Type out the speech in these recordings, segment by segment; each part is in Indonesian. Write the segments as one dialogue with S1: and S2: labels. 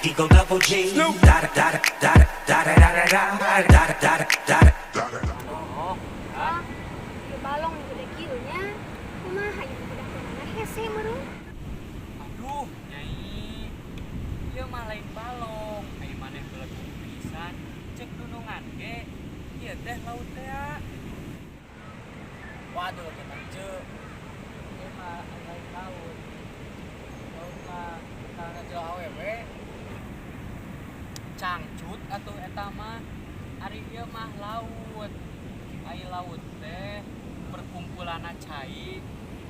S1: Eagle double G.
S2: Oh,
S3: Ah, ieu balong gede kieu nya. Kumaha ieu budak mana hese meureun?
S2: aduh, Nyai. Ieu mah lain balong. Ai maneh belegung pisan. Cek dunungan ge. Ieu teh laut teh. Waduh, kita cek. Ieu mah lain laut. Laut mah kana jauh awewe. Cangcut atuh eta mah. Ari ieu mah laut. Ai laut teh perkumpulan cai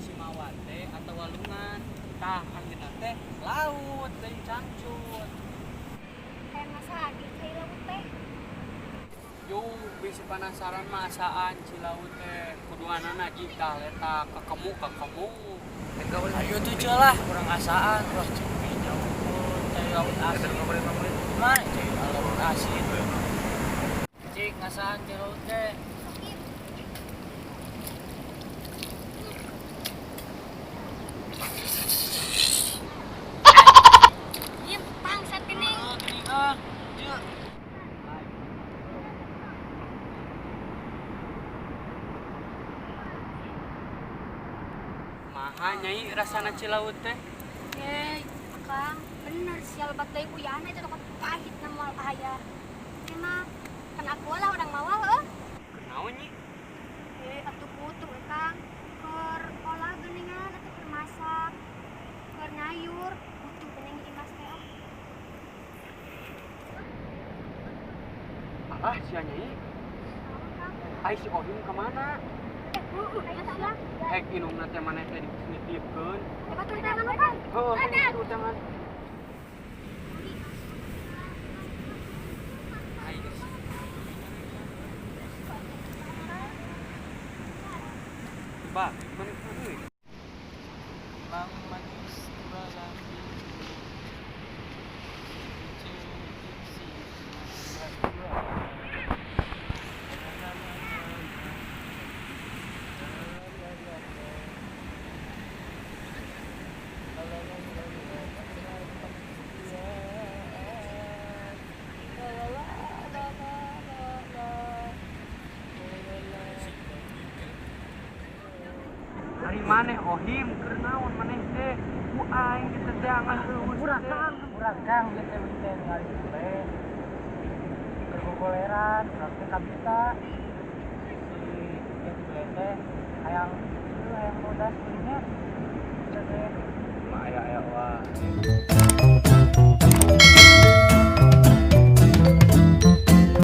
S2: Cimawate atau Walungan. Tah akhirna teh laut teh cangcut.
S3: Hayang ngasagi cai laut teh.
S2: Yo bisi penasaran masaan Cilaut teh kuduanana jika letak kekemu. Ayo tuh celah kurang asaan wah cumi jauh cai laut asin. Mana cai laut asin. Cik ngasaan cai laut teh.
S3: Ieu bangsat geuning.
S2: Cek. Maha Nyai rasana Cilaut teh.
S3: Kang, bener sial bat deui uyahna itu tempat pahit na moal aya. Emang kan aku lah orang mawal
S2: Kenaon Nyi?
S3: atuh kutu Kang. Keur olah geuningan atuh keur masak. Keur nyayur, kutu geuning imas teh.
S2: Alah sia Nyai. Ai si Ohim kemana?
S3: Ayo salah.
S2: Hek inungna teh maneh teh dititipkeun.
S3: Batur tangan lu Kang.
S2: Heuh, itu jangan. Ai geus. Ba, mana euy? Lang magis turalang Ari maneh Ohim keur naon maneh teh? Ku aing kita teh angan eueus. Urang Kang ieu teh teh ngali teh. Bergogoleran, tapi kabita. Si ieu teh hayang rodas kulinya. Teh